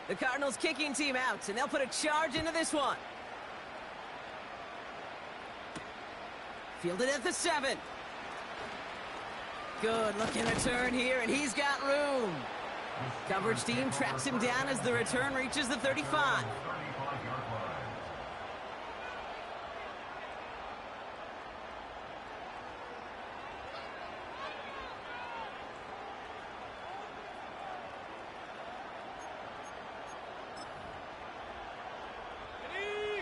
The Cardinals kicking team out, and they'll put a charge into this one. Fielded at the 7. Good looking return here, and he's got room. Coverage team tracks him down as the return reaches the 35.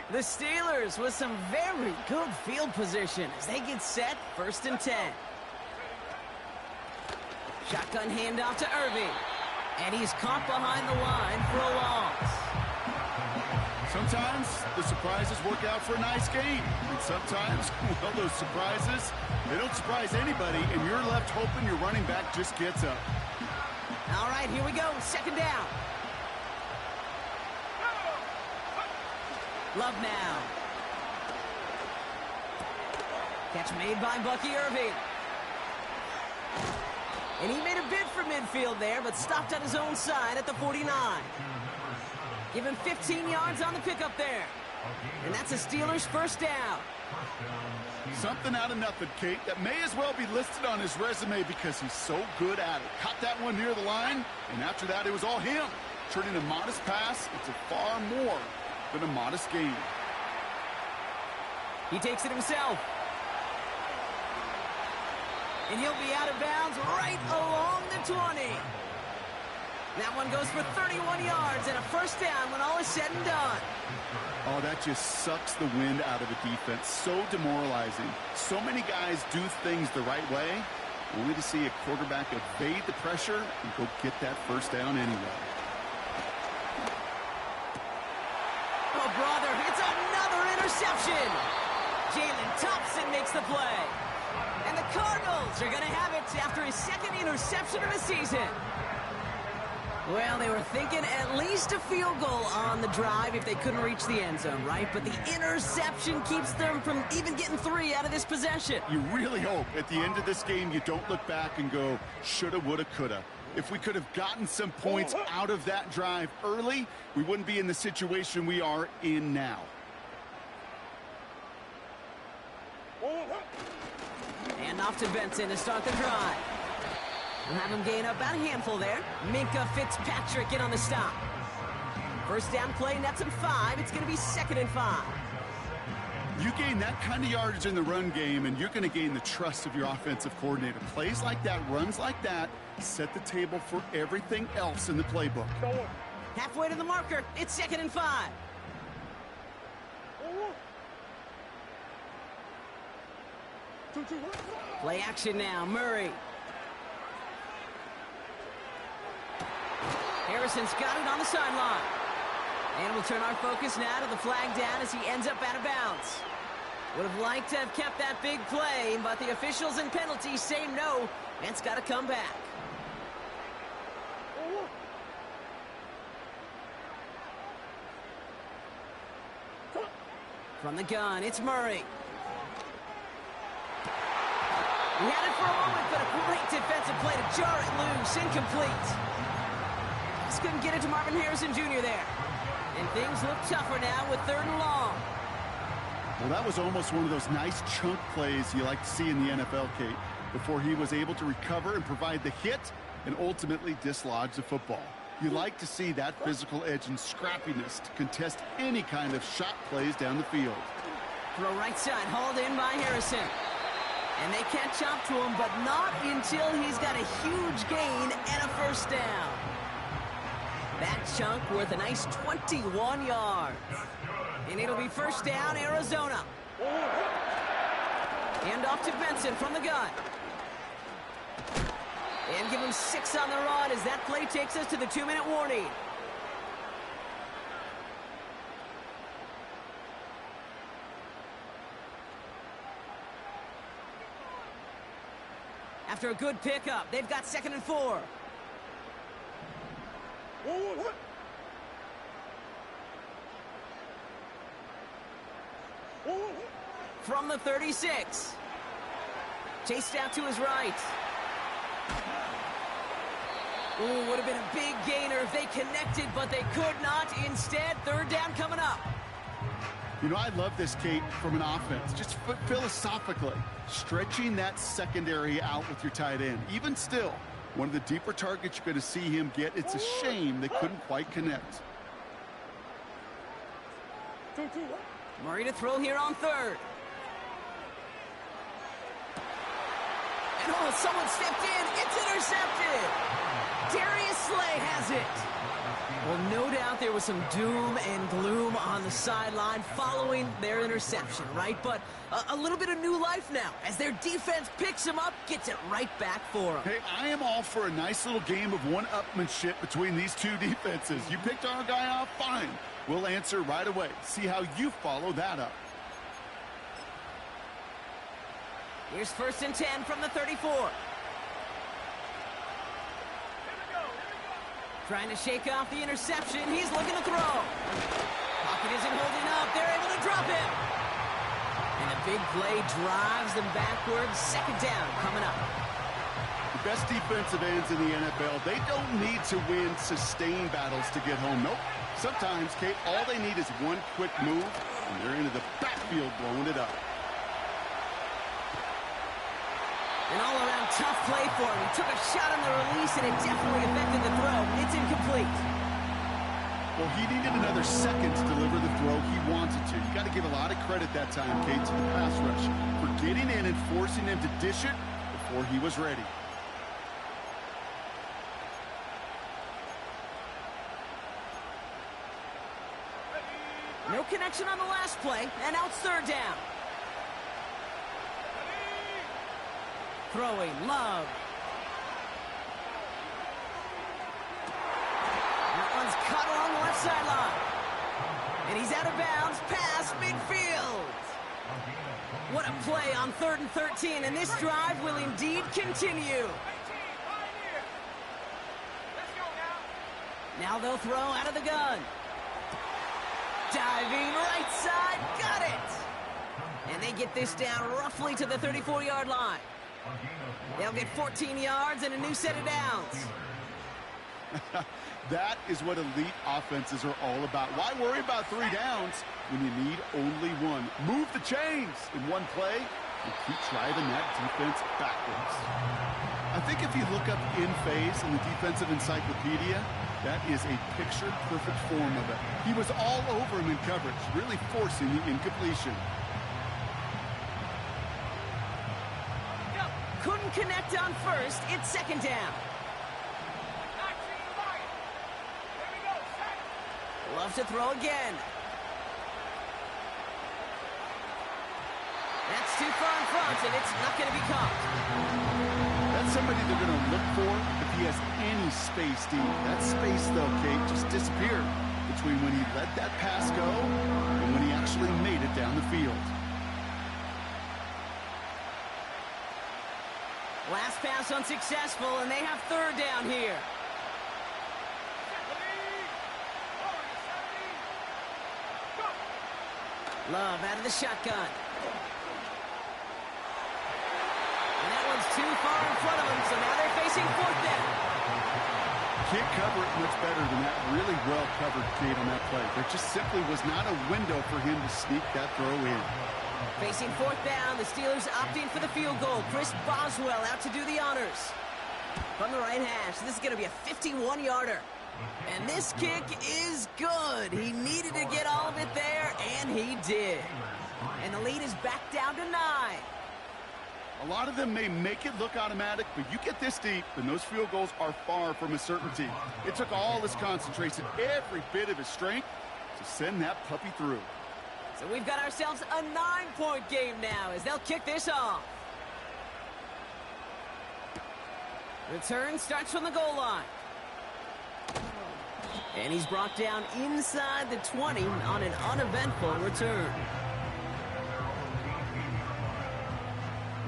The Steelers with some very good field position as they get set, 1st and 10. Shotgun handoff to Irving. And he's caught behind the line for a loss. Sometimes the surprises work out for a nice game. And sometimes, well, those surprises, they don't surprise anybody, and you're left hoping your running back just gets up. All right, here we go, 2nd down. Love now. Catch made by Bucky Irving. And he made a bid for midfield there, but stopped on his own side at the 49. Give him 15 yards on the pickup there. And that's a Steelers 1st down. Something out of nothing, Kate. That may as well be listed on his resume because he's so good at it. Caught that one near the line, and after that, it was all him. Turning a modest pass into far more than a modest gain. He takes it himself. And he'll be out of bounds right along the 20. That one goes for 31 yards and a 1st down when all is said and done. Oh, that just sucks the wind out of the defense. So demoralizing. So many guys do things the right way, only to see a quarterback evade the pressure and go get that 1st down anyway. Oh, brother, it's another interception. Jalen Thompson makes the play. And the Cardinals are going to have it after his 2nd interception of the season. Well, they were thinking at least a field goal on the drive if they couldn't reach the end zone, right? But the interception keeps them from even getting 3 out of this possession. You really hope at the end of this game you don't look back and go, shoulda, woulda, coulda. If we could have gotten some points out of that drive early, we wouldn't be in the situation we are in now. And off to Benson to start the drive. We'll have him gain up about a handful there. Minkah Fitzpatrick in on the stop. 1st down play, nets him 5. It's going to be 2nd and 5. You gain that kind of yardage in the run game, and you're going to gain the trust of your offensive coordinator. Plays like that, runs like that, set the table for everything else in the playbook. Halfway to the marker, it's 2nd and 5. Play action now, Murray. Harrison's got it on the sideline. And we'll turn our focus now to the flag down as he ends up out of bounds. Would have liked to have kept that big play, but the officials and penalties say no, and it's got to come back. From the gun, it's Murray. He had it for a moment, but a great defensive play to jar it loose. Incomplete. Just couldn't get it to Marvin Harrison Jr. there. And things look tougher now with 3rd and long. Well, that was almost one of those nice chunk plays you like to see in the NFL, Kate, before he was able to recover and provide the hit and ultimately dislodge the football. You like to see that physical edge and scrappiness to contest any kind of shot plays down the field. Throw right side, hauled in by Harrison. And they catch up to him, but not until he's got a huge gain and a 1st down. That chunk worth a nice 21 yards. And it'll be 1st down, Arizona. Hand off to Benson from the gun. And give him 6 on the run as that play takes us to the 2-minute warning. After a good pickup, they've got 2nd and 4. From the 36. Chased out to his right. Ooh, would have been a big gainer if they connected, but they could not. Instead, third down coming up. You know, I love this, Kate, from an offense. Just philosophically, stretching that secondary out with your tight end. Even still, one of the deeper targets you're going to see him get. It's a shame they couldn't quite connect. Murray to throw here on third. And oh, someone stepped in. It's intercepted. Darius Slay has it. Well, no doubt there was some doom and gloom on the sideline following their interception, right? But a little bit of new life now as their defense picks him up, gets it right back for him. Hey, I am all for a nice little game of one-upmanship between these two defenses. You picked our guy off, fine. We'll answer right away. See how you follow that up. Here's 1st and 10 from the 34. Trying to shake off the interception. He's looking to throw. Pocket isn't holding up. They're able to drop him. And a big play drives them backwards. 2nd down coming up. The best defensive ends in the NFL, they don't need to win sustained battles to get home. Nope. Sometimes, Kate, all they need is one quick move, and they're into the backfield blowing it up. An all-around tough play for him. He took a shot on the release, and it definitely affected the throw. It's incomplete. Well, he needed another second to deliver the throw he wanted to. You got to give a lot of credit that time, Kate, to the pass rush for getting in and forcing him to dish it before he was ready. No connection on the last play, and now it's 3rd down. Throwing, Love. That one's cut along the left sideline. And he's out of bounds, past midfield. What a play on 3rd and 13, and this drive will indeed continue. Now they'll throw out of the gun. Diving right side, got it. And they get this down roughly to the 34-yard line. They'll get 14 yards and a new set of downs. That is what elite offenses are all about. Why worry about 3 downs when you need only one? Move the chains in one play and keep driving that defense backwards. I think if you look up in phase in the defensive encyclopedia, that is a picture-perfect form of it. He was all over him in coverage, really forcing the incompletion. Couldn't connect on first. It's 2nd down. Love to throw again. That's too far in front, and it's not going to be caught. That's somebody they're going to look for if he has any space deep. That space, though, Kate, just disappeared between when he let that pass go and when he actually made it down the field. Last pass unsuccessful, and they have 3rd down here. Love out of the shotgun. And that one's too far in front of them, so now they're facing 4th down. Can't cover it much better than that. Really well covered, Kate, on that play. There just simply was not a window for him to sneak that throw in. Facing 4th down, the Steelers opting for the field goal. Chris Boswell out to do the honors. From the right hash, this is going to be a 51-yarder. And this kick is good. He needed to get all of it there, and he did. And the lead is back down to 9. A lot of them may make it look automatic, but you get this deep, and those field goals are far from a certainty. It took all his concentration, every bit of his strength, to send that puppy through. So we've got ourselves a 9-point game now as they'll kick this off. Return starts from the goal line. And he's brought down inside the 20 on an uneventful return.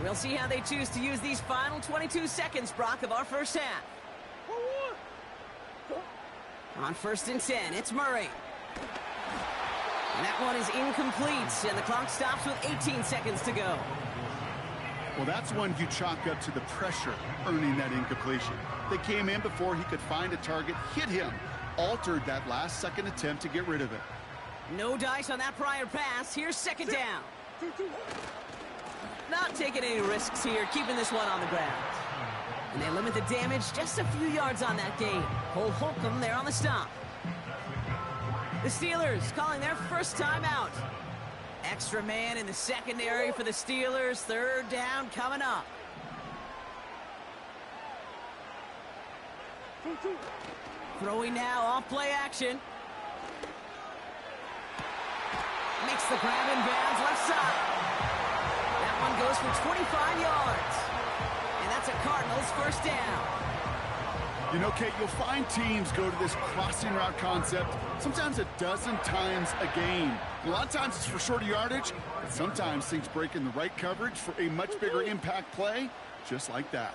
We'll see how they choose to use these final 22 seconds, Brock, of our first half. On 1st and 10, it's Murray. And that one is incomplete, and the clock stops with 18 seconds to go. Well, that's one you chalk up to the pressure earning that incompletion. They came in before he could find a target, hit him, altered that last-second attempt to get rid of it. No dice on that prior pass. Here's second down. Not taking any risks here, keeping this one on the ground. And they limit the damage just a few yards on that gain. Cole Holcomb there on the stop. The Steelers calling their first time out. Extra man in the secondary for the Steelers. Third down coming up. Throwing now off play action. Makes the grab in bounds left side. That one goes for 25 yards. And that's a Cardinals first down. You know, Kate, you'll find teams go to this crossing route concept sometimes a dozen times a game. A lot of times it's for shorter yardage, but sometimes things break in the right coverage for a much bigger impact play, just like that.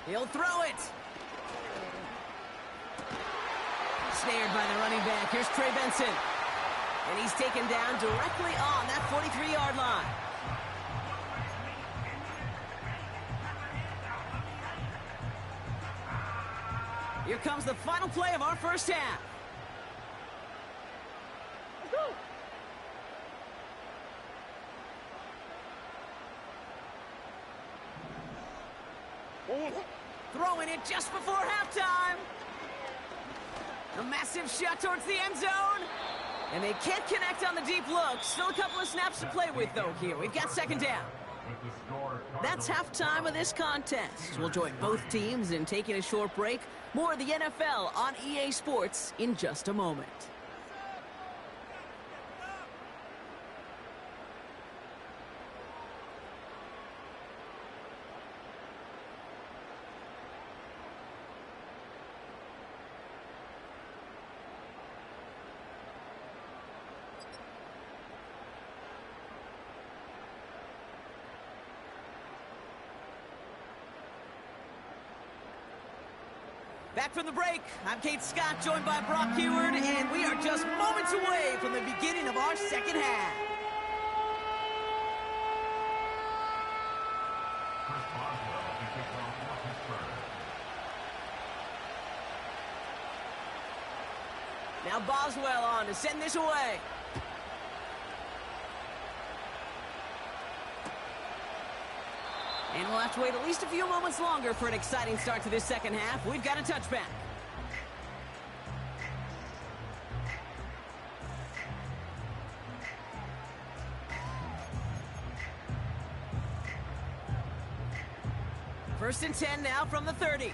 He'll throw it. Snared by the running back. Here's Trey Benson. And he's taken down directly on that 43-yard line. Here comes the final play of our first half. Throwing it just before halftime. A massive shot towards the end zone. And they can't connect on the deep look. Still a couple of snaps to play with, though, here. We've got second down. That's halftime of this contest. We'll join both teams in taking a short break. More of the NFL on EA Sports in just a moment. Back from the break, I'm Kate Scott, joined by Brock Huard, and we are just moments away from the beginning of our second half. Now Boswell on to send this away. And we'll have to wait at least a few moments longer for an exciting start to this second half. We've got a touchback. First and 10 now from the 30.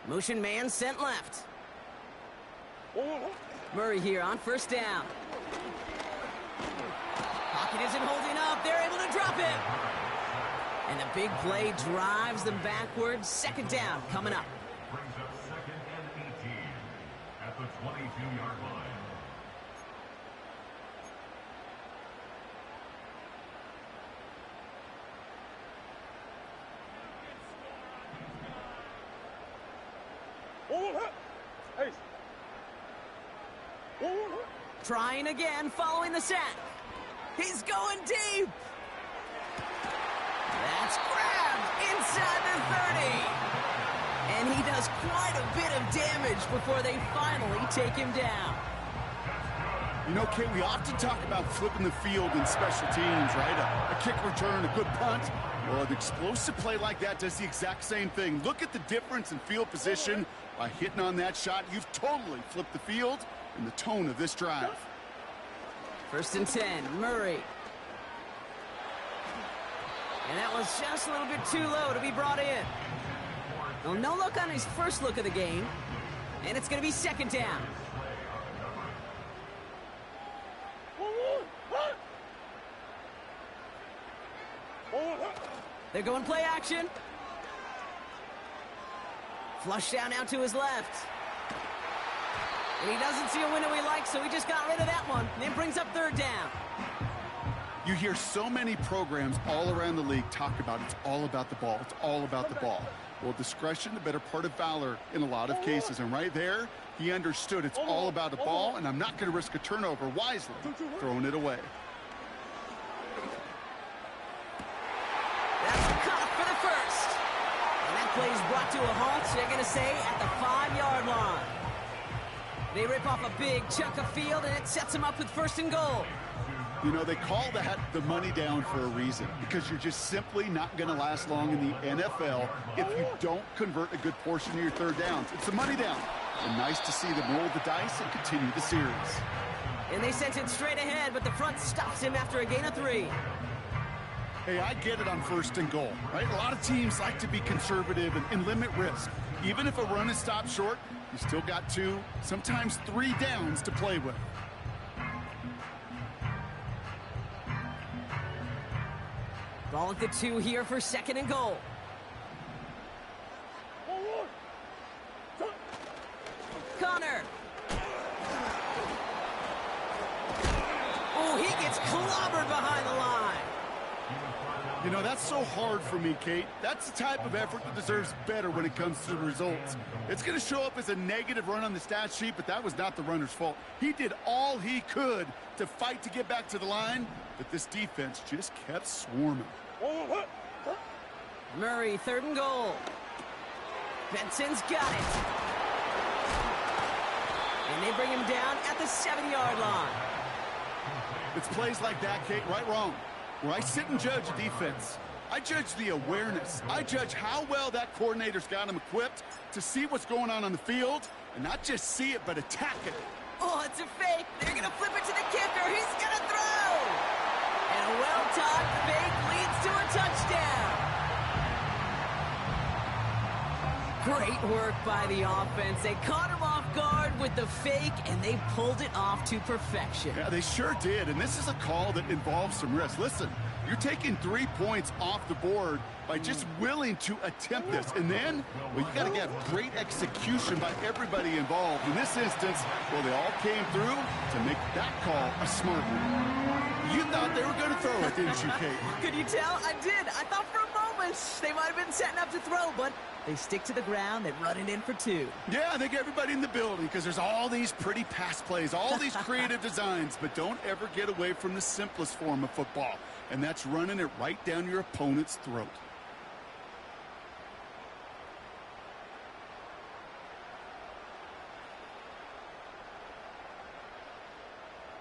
Motion man sent left. Murray here on first down. Pocket isn't holding up. They're able to drop it. And the big play drives them backwards. Second down coming up. Brings up second and 18 at the 22-yard line. Trying again, following the sack. He's going deep. That's grabbed inside the 30. And he does quite a bit of damage before they finally take him down. You know, Kate, we often talk about flipping the field in special teams, right? A kick return, a good punt. Well, an explosive play like that does the exact same thing. Look at the difference in field position. By hitting on that shot, you've totally flipped the field and the tone of this drive. First and 10, Murray. And that was just a little bit too low to be brought in. Well, no look on his first look of the game. And it's going to be second down. They're going play action. Flush down out to his left. And he doesn't see a window he likes, so he just got rid of that one. And it brings up third down. You hear so many programs all around the league talk about it's all about the ball. It's all about the ball. Well, discretion, the better part of valor in a lot of cases. And right there, he understood it's all about the ball, and I'm not going to risk a turnover wisely, throwing it away. That's a cut for the first. And that play is brought to a halt, so they're going to say at the 5-yard line. They rip off a big chunk of field, and it sets them up with first and goal. You know, they call that the money down for a reason, because you're just simply not going to last long in the NFL if you don't convert a good portion of your third downs. It's the money down. And nice to see them roll the dice and continue the series. And they sent it straight ahead, but the front stops him after a gain of 3. Hey, I get it on first and goal, right? A lot of teams like to be conservative and limit risk. Even if a run is stopped short, you still got 2, sometimes 3 downs to play with. Ball at the 2 here for second and goal. Connor. Oh, he gets clobbered behind the line. You know, that's so hard for me, Kate. That's the type of effort that deserves better when it comes to the results. It's going to show up as a negative run on the stat sheet, but that was not the runner's fault. He did all he could to fight to get back to the line, but this defense just kept swarming. Murray, third and goal. Benson's got it. And they bring him down at the 7-yard line. It's plays like that, Kate, right, wrong. Where I sit and judge defense, I judge the awareness. I judge how well that coordinator's got him equipped to see what's going on the field, and not just see it, but attack it. Oh, it's a fake. They're going to flip it to the kicker. He's going to throw. And a well-timed fake leads to a touchdown. Great work by the offense. They caught him off guard with the fake, and they pulled it off to perfection. Yeah, they sure did, and this is a call that involves some risk. Listen, you're taking 3 points off the board by just willing to attempt this. And then, well, you got to get great execution by everybody involved. In this instance, well, they all came through to make that call a smart one. You thought they were going to throw it, didn't you, Kate? Could you tell? I did. I thought for a moment they might have been setting up to throw, but they stick to the ground. They run it in for 2. Yeah, I think everybody in the building, because there's all these pretty pass plays, all these creative designs, but don't ever get away from the simplest form of football, and that's running it right down your opponent's throat.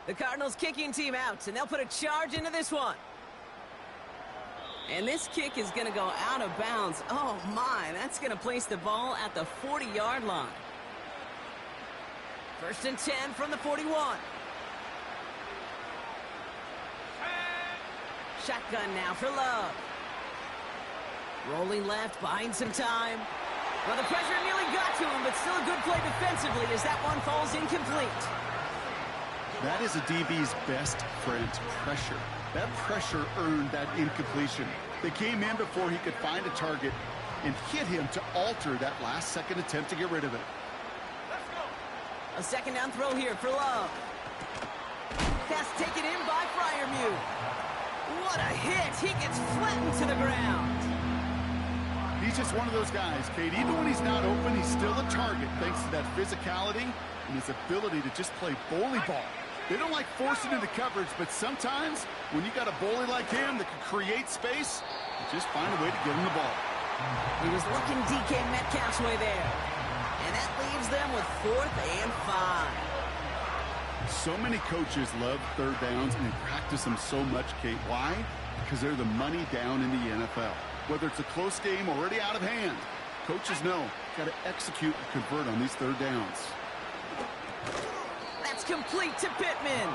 The Cardinals kicking team out, and they'll put a charge into this one. And this kick is going to go out of bounds. Oh, my. That's going to place the ball at the 40-yard line. First and 10 from the 41. Shotgun now for Love. Rolling left, buying some time. Well, the pressure nearly got to him, but still a good play defensively as that one falls incomplete. That is a DB's best friend, pressure. That pressure earned that incompletion. They came in before he could find a target and hit him to alter that last-second attempt to get rid of it. A second down throw here for Love. Pass taken in by Freiermuth. What a hit! He gets flattened to the ground. He's just one of those guys, Kate. Even when he's not open, he's still a target thanks to that physicality and his ability to just play bully ball. They don't like forcing into coverage, but sometimes when you got a bully like him that can create space, you just find a way to get him the ball. He was looking DK Metcalf's way there. And that leaves them with 4th and 5. So many coaches love third downs, and they practice them so much, Kate. Why? Because they're the money down in the NFL. Whether it's a close game already out of hand, coaches know got to execute and convert on these third downs. That's complete to Pittman.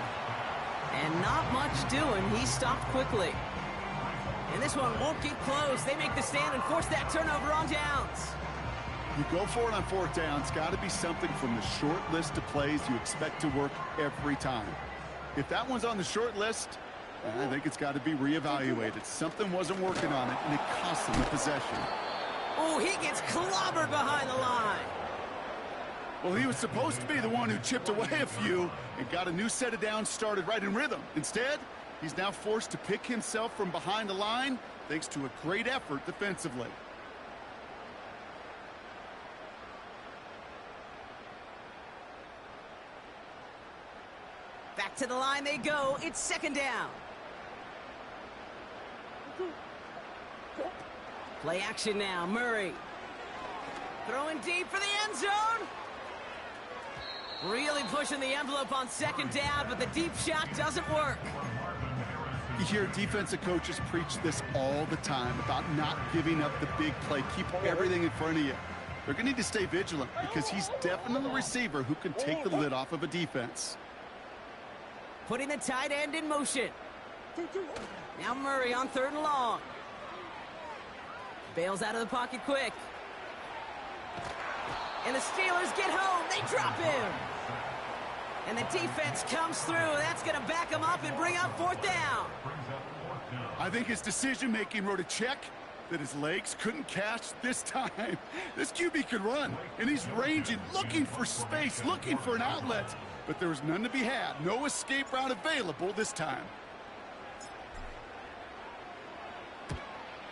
And not much doing. He stopped quickly. And this one won't get close. They make the stand and force that turnover on downs. You go for it on 4th down. It's got to be something from the short list of plays you expect to work every time. If that one's on the short list, I think it's got to be reevaluated. Something wasn't working on it, and it cost them the possession. Oh, he gets clobbered behind the line. Well, he was supposed to be the one who chipped away a few and got a new set of downs started right in rhythm. Instead, he's now forced to pick himself from behind the line thanks to a great effort defensively. Back to the line they go. It's second down. Play action now. Murray. Throwing deep for the end zone. Really pushing the envelope on second down, but the deep shot doesn't work. You hear defensive coaches preach this all the time about not giving up the big play. Keep everything in front of you. They're going to need to stay vigilant because he's definitely a receiver who can take the lid off of a defense. Putting the tight end in motion. Now Murray on third and long. Bails out of the pocket quick. And the Steelers get home. They drop him. And the defense comes through. That's going to back him up and bring up fourth down. I think his decision-making wrote a check that his legs couldn't catch this time. This QB could run, and he's ranging, looking for space, looking for an outlet. But there was none to be had. No escape route available this time.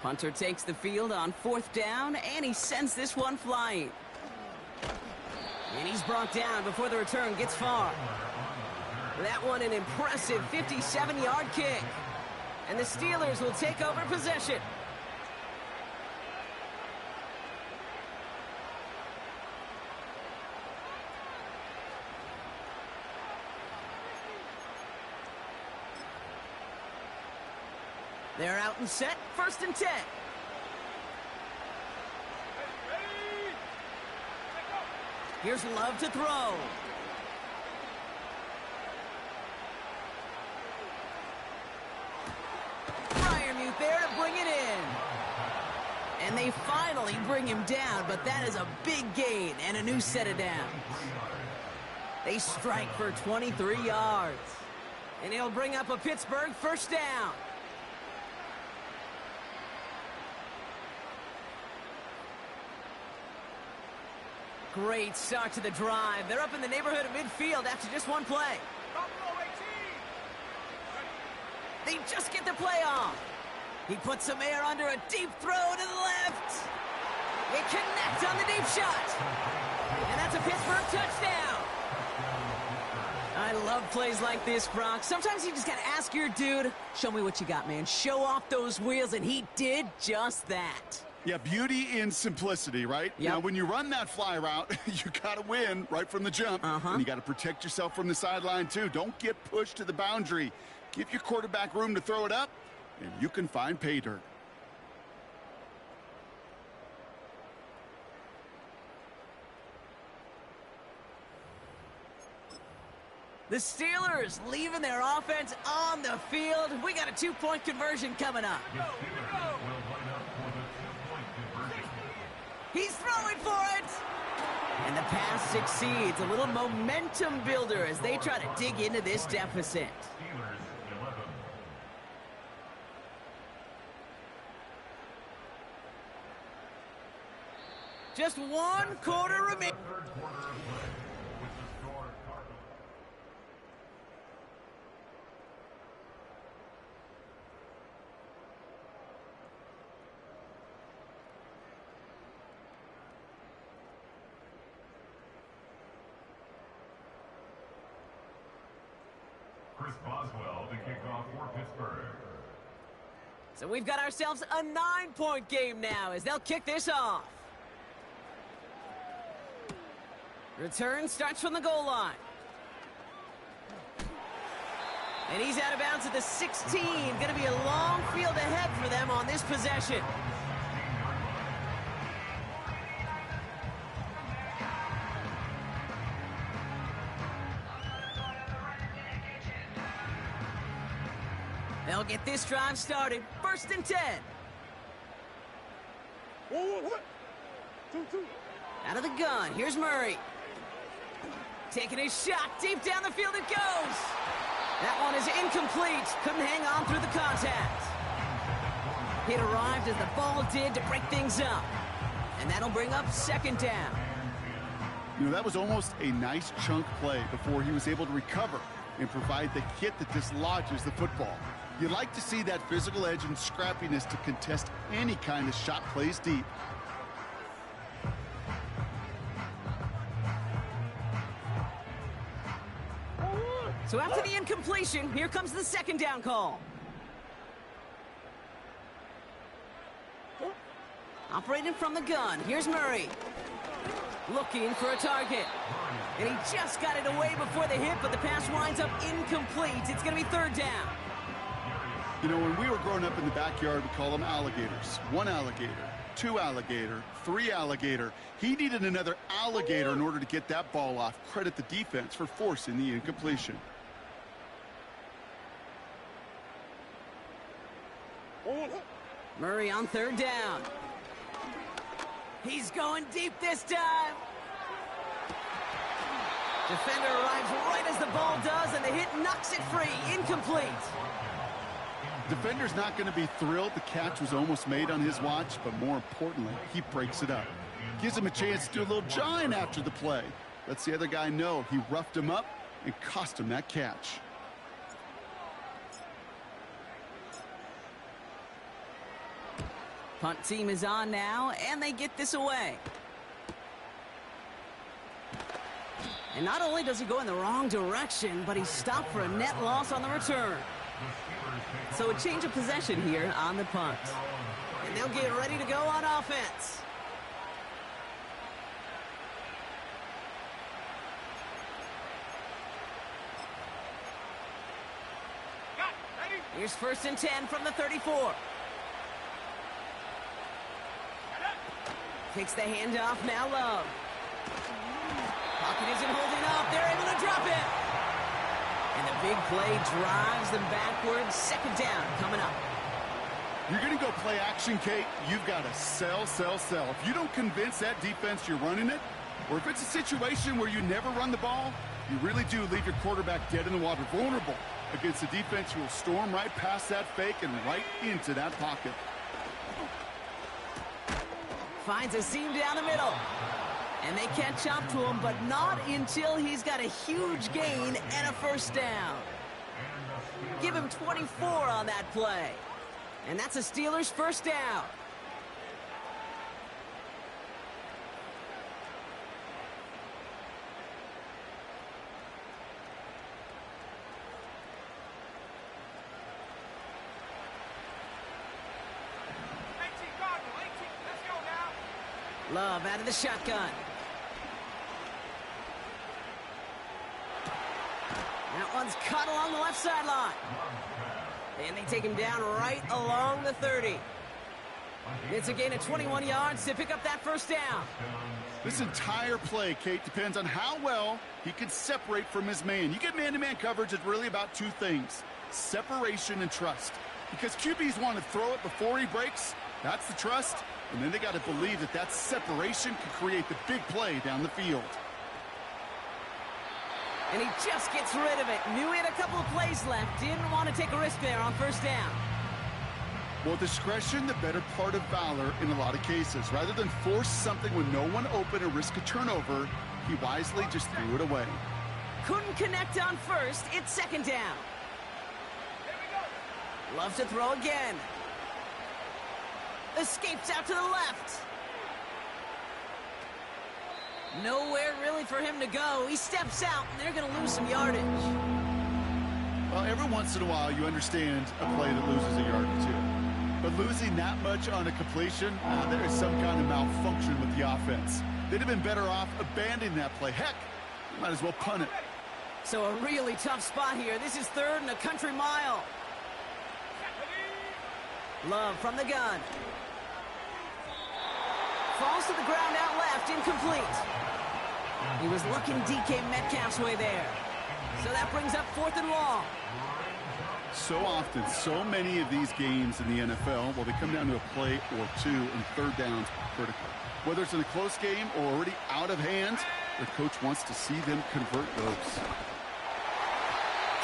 Punter takes the field on fourth down, and he sends this one flying. And he's brought down before the return gets far. That one an impressive 57-yard kick. And the Steelers will take over possession. They're out and set, 1st and 10. Here's Love to throw. Freiermuth there to bring it in. And they finally bring him down, but that is a big gain and a new set of downs. They strike for 23 yards. And he'll bring up a Pittsburgh first down. Great start to the drive. They're up in the neighborhood of midfield after just one play. They just get the play off. He puts some air under a deep throw to the left. They connect on the deep shot. And that's a Pittsburgh touchdown. I love plays like this, Brock. Sometimes you just got to ask your dude, show me what you got, man. Show off those wheels, and he did just that. Yeah, beauty in simplicity, right? Yep. Now, when you run that fly route, you got to win right from the jump. And you got to protect yourself from the sideline, too. Don't get pushed to the boundary. Give your quarterback room to throw it up, and you can find pay dirt. The Steelers leaving their offense on the field. We got a 2-point conversion coming up. He's throwing for it. And the pass succeeds. A little momentum builder as they try to dig into this deficit. Just 1 quarter remaining. Chris Boswell to kick off for Pittsburgh. So we've got ourselves a 9-point game now as they'll kick this off. Return starts from the goal line. And he's out of bounds at the 16. Going to be a long field ahead for them on this possession. They'll get this drive started. 1st and 10. Out of the gun. Here's Murray. Taking a shot. Deep down the field it goes. That one is incomplete. Couldn't hang on through the contact. It arrived as the ball did to break things up. And that'll bring up 2nd down. You know, that was almost a nice chunk play before he was able to recover and provide the hit that dislodges the football. You like to see that physical edge and scrappiness to contest any kind of shot plays deep. So after the incompletion, here comes the second down call. Operating from the gun, here's Murray. Looking for a target. And he just got it away before the hit, but the pass winds up incomplete. It's going to be third down. You know, when we were growing up in the backyard, we call them alligators. One alligator, two alligator, three alligator. He needed another alligator in order to get that ball off. Credit the defense for forcing the incompletion. Murray on third down. He's going deep this time. Defender arrives right as the ball does, and the hit knocks it free. Incomplete. Defender's not going to be thrilled the catch was almost made on his watch, but more importantly, he breaks it up. Gives him a chance to do a little jawing after the play. Lets the other guy know he roughed him up and cost him that catch. Punt team is on now, and they get this away. And not only does he go in the wrong direction, but he's stopped for a net loss on the return. So a change of possession here on the punt. And they'll get ready to go on offense. Here's 1st and 10 from the 34. Takes the handoff, now Love. Pocket isn't holding up, they're able to drop it. And the big play drives them backwards. Second down coming up. You're going to go play action, Kate. You've got to sell, sell, sell. If you don't convince that defense you're running it, or if it's a situation where you never run the ball, you really do leave your quarterback dead in the water, vulnerable against a defense who will storm right past that fake and right into that pocket. Finds a seam down the middle. And they catch up to him, but not until he's got a huge gain and a first down. Give him 24 on that play. And that's a Steelers first down. Love out of the shotgun. That one's cut along the left sideline. And they take him down right along the 30. It's a gain of 21 yards to pick up that first down. This entire play, Kate, depends on how well he can separate from his man. You get man-to-man coverage, it's really about two things: separation and trust. Because QBs want to throw it before he breaks. That's the trust. And then they got to believe that that separation can create the big play down the field. And he just gets rid of it. Knew he had a couple of plays left. Didn't want to take a risk there on first down. Well, discretion, the better part of valor in a lot of cases. Rather than force something with no one open or risk a turnover, he wisely just threw it away. Couldn't connect on first. It's second down. Loves to throw again. Escapes out to the left. Nowhere really for him to go. He steps out, and they're going to lose some yardage. Well, every once in a while, you understand a play that loses a yard or two. But losing that much on a completion, there is some kind of malfunction with the offense. They'd have been better off abandoning that play. Heck, might as well punt it. So a really tough spot here. This is third and a country mile. Love from the gun. Falls to the ground out left, incomplete. He was looking DK Metcalf's way there. So that brings up 4th and long. So often, so many of these games in the NFL, well, they come down to a play or two, and third downs are critical. Whether it's in a close game or already out of hand, the coach wants to see them convert those.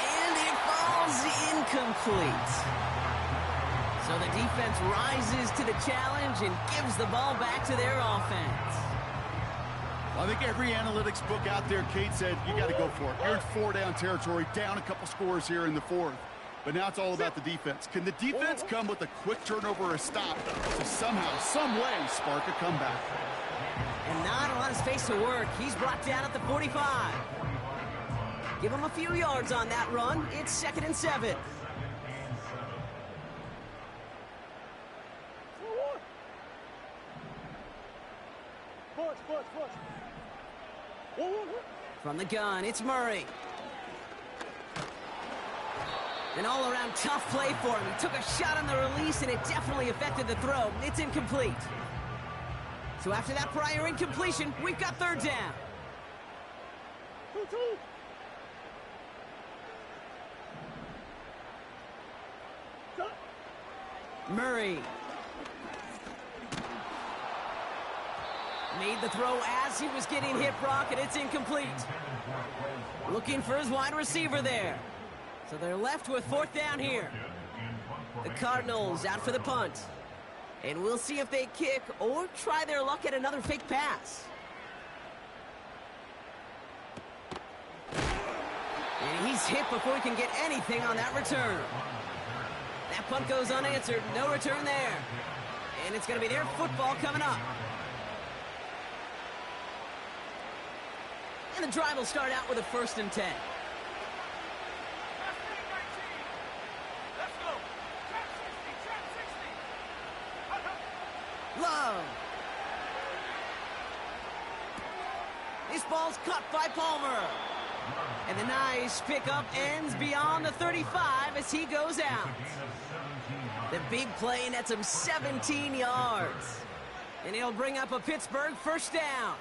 And it falls incomplete. So the defense rises to the challenge and gives the ball back to their offense. I think every analytics book out there, Kate, said you got to go for it. You're in 4-down territory, down a couple scores here in the fourth. But now it's all about the defense. Can the defense come with a quick turnover or a stop to somehow, some way, spark a comeback? And not a lot of space to work. He's brought down at the 45. Give him a few yards on that run. It's 2nd and 7. From the gun, it's Murray. An all-around tough play for him. He took a shot on the release, and it definitely affected the throw. It's incomplete. So after that prior incompletion, we've got 3rd down. Murray. Made the throw as he was getting hit, Brock, and it's incomplete. Looking for his wide receiver there. So they're left with 4th down here. The Cardinals out for the punt. And we'll see if they kick or try their luck at another fake pass. And he's hit before he can get anything on that return. That punt goes unanswered. No return there. And it's going to be their football coming up. And the drive will start out with a 1st and 10. Love. This ball's caught by Palmer. And the nice pickup ends beyond the 35 as he goes out. The big play nets him 17 yards. And he'll bring up a Pittsburgh 1st down.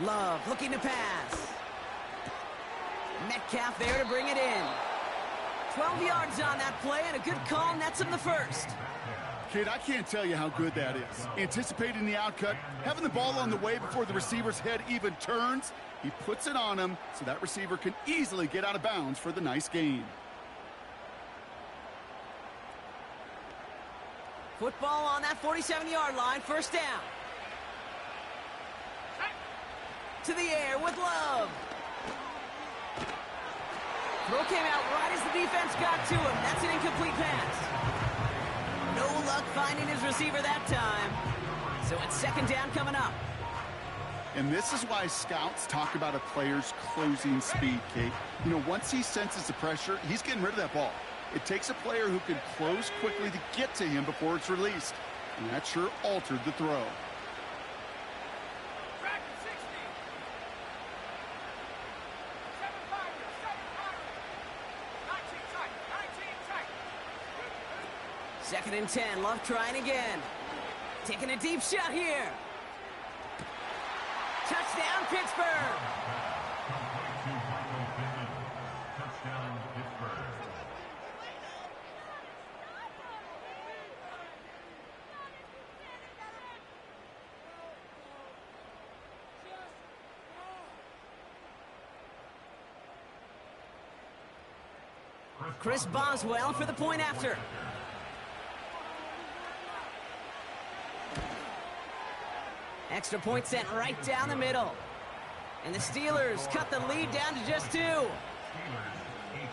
Love looking to pass. Metcalf there to bring it in. 12 yards on that play, and a good call nets him the 1st. Kid, I can't tell you how good that is. Anticipating the outcut, having the ball on the way before the receiver's head even turns, he puts it on him so that receiver can easily get out of bounds for the nice gain. Football on that 47-yard line, 1st down. To the air with Love. Throw came out right as the defense got to him. That's an incomplete pass. No luck finding his receiver that time. So it's 2nd down coming up. And this is why scouts talk about a player's closing speed, Kate. You know, once he senses the pressure, he's getting rid of that ball. It takes a player who can close quickly to get to him before it's released. And that sure altered the throw. Second and 10. Love trying again. Taking a deep shot here. Touchdown, Pittsburgh. Touchdown, Pittsburgh. Chris Boswell for the point after. Extra point sent right down the middle. And the Steelers cut the lead down to just 2. Steelers, 18.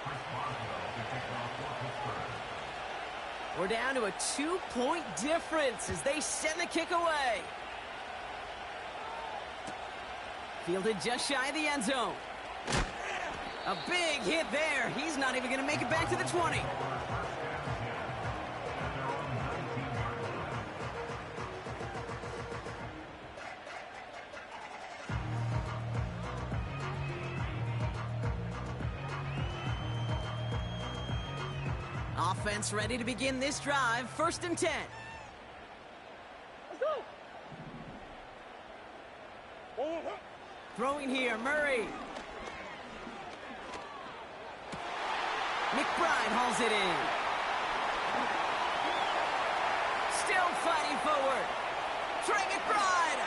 Chris Boswell to kick off for Pittsburgh. We're down to a 2-point difference as they send the kick away. Fielded just shy of the end zone. A big hit there. He's not even going to make it back to the 20. Offense ready to begin this drive. 1st and 10. Let's go. Throwing here, Murray. McBride hauls it in. Still fighting forward. Trey McBride.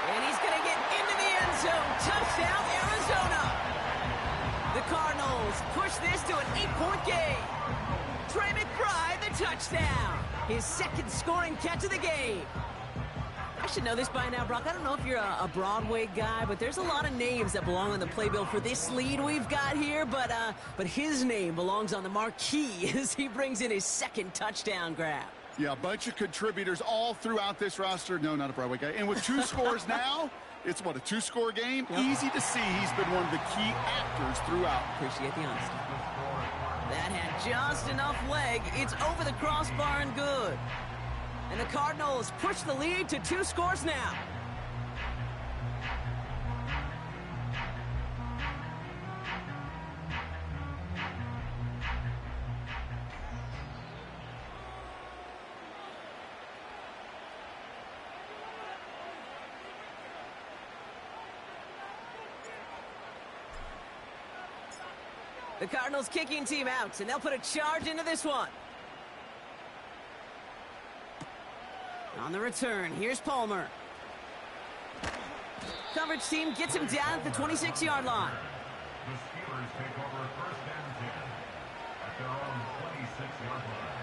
And he's going to get into the end zone. Touchdown, Arizona. The Cardinals push this to an 8-point game. Trey McBride, the touchdown. His second scoring catch of the game. I should know this by now, Brock. I don't know if you're a Broadway guy, but there's a lot of names that belong on the playbill for this lead we've got here. But his name belongs on the marquee as he brings in his second touchdown grab. Yeah, a bunch of contributors all throughout this roster. No, not a Broadway guy. And with 2 scores now, it's what, a 2-score game? Yep. Easy to see he's been one of the key actors throughout. Appreciate the honesty. That had just enough leg. It's over the crossbar and good. And the Cardinals push the lead to 2 scores now. The Cardinals kicking team out, and they'll put a charge into this one. On the return, here's Palmer. Coverage team gets him down at the 26-yard line. The Steelers take over 1st and 10 at their own 26-yard line.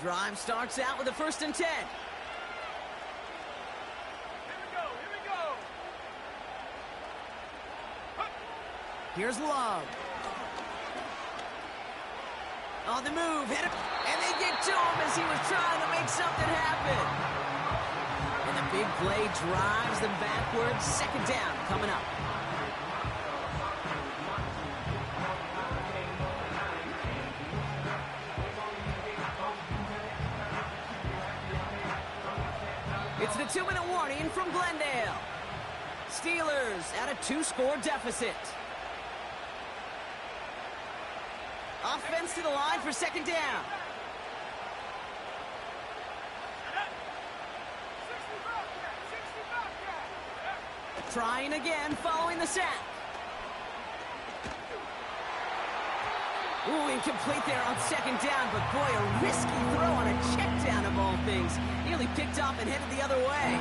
Drive starts out with a 1st and 10. Here's Love. On the move, hit him, and they get to him as he was trying to make something happen. And the big play drives them backwards. 2nd down coming up. It's the 2-minute warning from Glendale. Steelers at a 2-score deficit. Offense to the line for 2nd down. Trying again following the sack. Ooh, incomplete there on 2nd down, but boy, a risky throw on a check down of all things. Nearly picked off and headed the other way.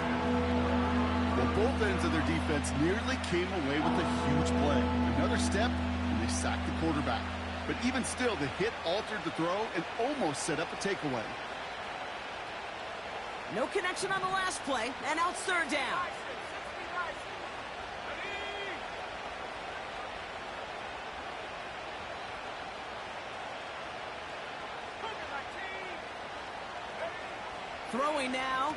Well, both ends of their defense nearly came away with a huge play. Another step, and they sacked the quarterback. But even still, the hit altered the throw and almost set up a takeaway. No connection on the last play, and now it's 3rd down. Throwing now.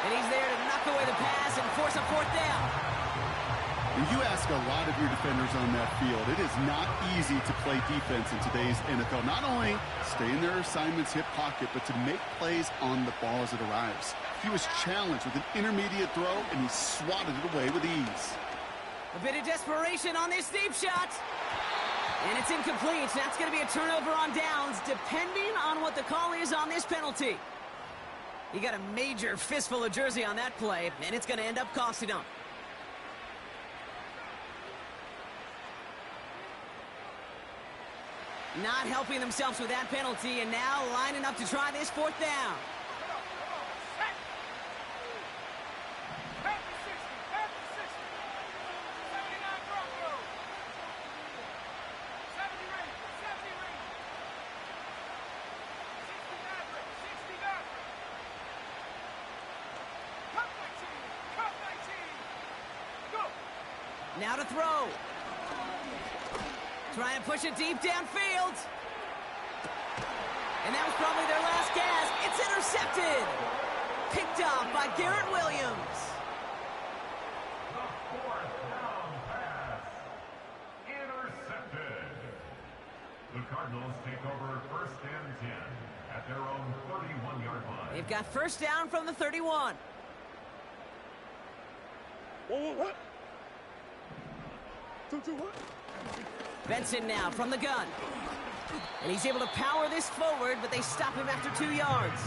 And he's there to knock away the pass and force a 4th down. When you ask a lot of your defenders on that field, it is not easy to play defense in today's NFL. Not only stay in their assignment's hip pocket, but to make plays on the ball as it arrives. He was challenged with an intermediate throw, and he swatted it away with ease. A bit of desperation on this deep shot. And it's incomplete. That's going to be a turnover on downs, depending on what the call is on this penalty. He got a major fistful of jersey on that play, and it's going to end up costing him. Not helping themselves with that penalty, and now lining up to try this 4th down. Now to throw. Trying to push it deep downfield. And that was probably their last gasp. It's intercepted. Picked off by Garrett Williams. The 4th down pass. Intercepted. The Cardinals take over 1st and 10 at their own 31-yard line. They've got 1st down from the 31. What? What? Benson now from the gun. And he's able to power this forward, but they stop him after 2 yards.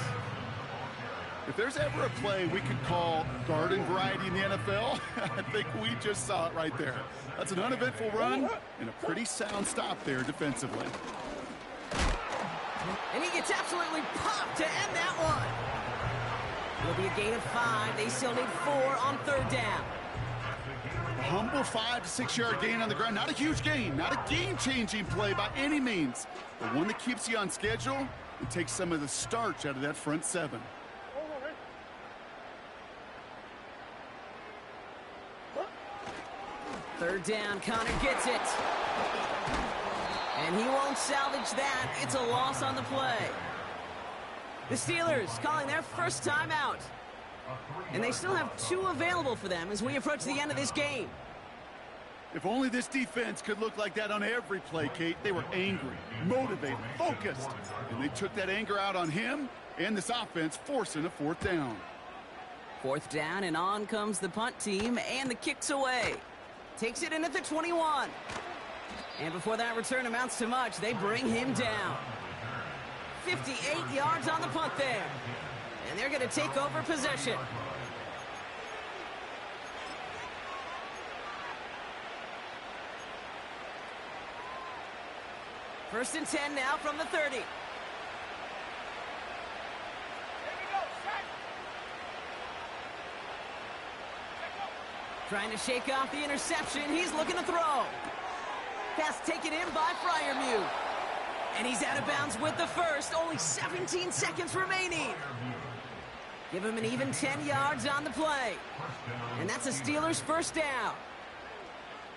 If there's ever a play we could call garden variety in the NFL, I think we just saw it right there. That's an uneventful run and a pretty sound stop there defensively. And he gets absolutely popped to end that one. It'll be a gain of 5. They still need 4 on 3rd down. A humble 5 to 6 yard gain on the ground. Not a huge gain, not a game-changing play by any means, but one that keeps you on schedule and takes some of the starch out of that front 7. Third down, Connor gets it. And he won't salvage that. It's a loss on the play. The Steelers calling their first timeout. And they still have 2 available for them as we approach the end of this game. If only this defense could look like that on every play, Kate. They were angry, motivated, focused. And they took that anger out on him and this offense, forcing a 4th down. 4th down, and on comes the punt team, and the kick's away. Takes it in at the 21. And before that return amounts to much, they bring him down. 58 yards on the punt there. And they're going to take over possession. First and 10 now from the 30. Trying to shake off the interception. He's looking to throw. Pass taken in by Freiermuth. And he's out of bounds with the first. Only 17 seconds remaining. Give him an even 10 yards on the play. And that's a Steelers first down.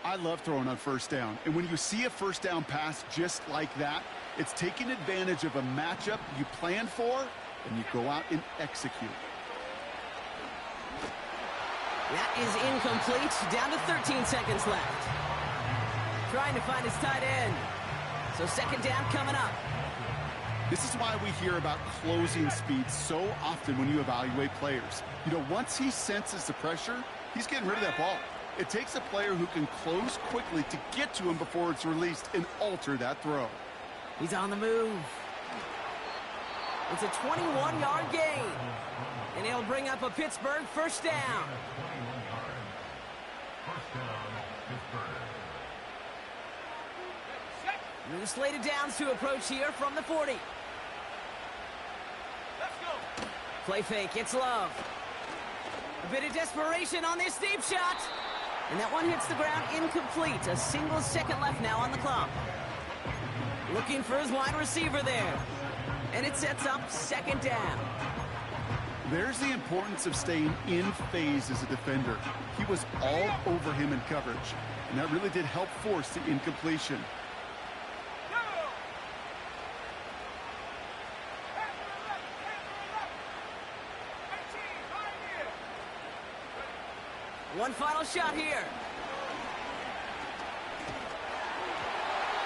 I love throwing on first down. And when you see a first down pass just like that, it's taking advantage of a matchup you planned for, and you go out and execute. That is incomplete. Down to 13 seconds left. Trying to find his tight end. So second down coming up. This is why we hear about closing speed so often when you evaluate players. You know, once he senses the pressure, he's getting rid of that ball. It takes a player who can close quickly to get to him before it's released and alter that throw. He's on the move. It's a 21-yard gain. And it'll bring up a Pittsburgh first down. And the slated downs to approach here from the 40. Let's go. Play fake. It's Love. A bit of desperation on this deep shot. And that one hits the ground incomplete. A single second left now on the clock. Looking for his wide receiver there. And it sets up second down. There's the importance of staying in phase as a defender. He was all over him in coverage. And that really did help force the incompletion. One final shot here.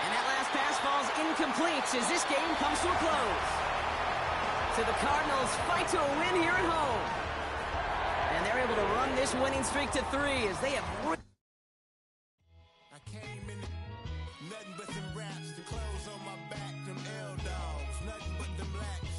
And that last pass falls incomplete as this game comes to a close. So the Cardinals fight to a win here at home. And they're able to run this winning streak to 3 as they have... I came in nothing but them raps, the clothes on my back, them L-dogs, nothing but them blacks.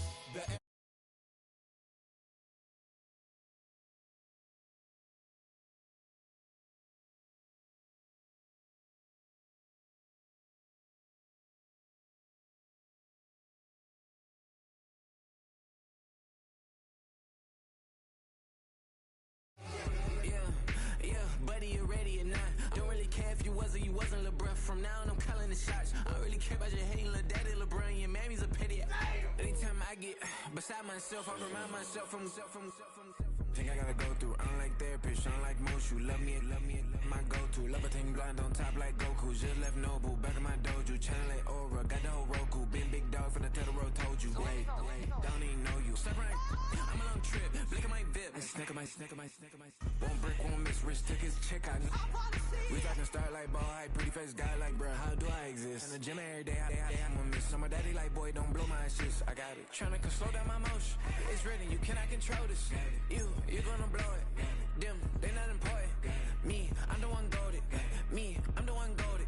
Buddy, you ready or not? Don't really care if you was or you wasn't LeBron. From now on, I'm calling the shots. I don't really care about your hating little daddy LeBron. Your mammy's a pity. Anytime I get beside myself, I remind myself from think I gotta go through. I don't like therapists, I don't like most. You love me, my go-to. Love a thing blind on top like Goku. Just left Noble, back in my dojo. Channel like Aura, got the whole Roku. Been big dog from the Tether told you. Wait, don't even know you. Step right, I'm a long trip. Blick at my VIP. Snack of my. One brick, one miss. Rich took his check out. We talking start like ball high, pretty face guy like, bruh, how do I exist? In the gym every day, I'm a miss. So my daddy like, boy, don't blow my assist. I got it. Tryna slow down my motion. It's written, you cannot control this. You gonna blow it. Them, they not important. Me, I'm the one goaded. Me, I'm the one goaded.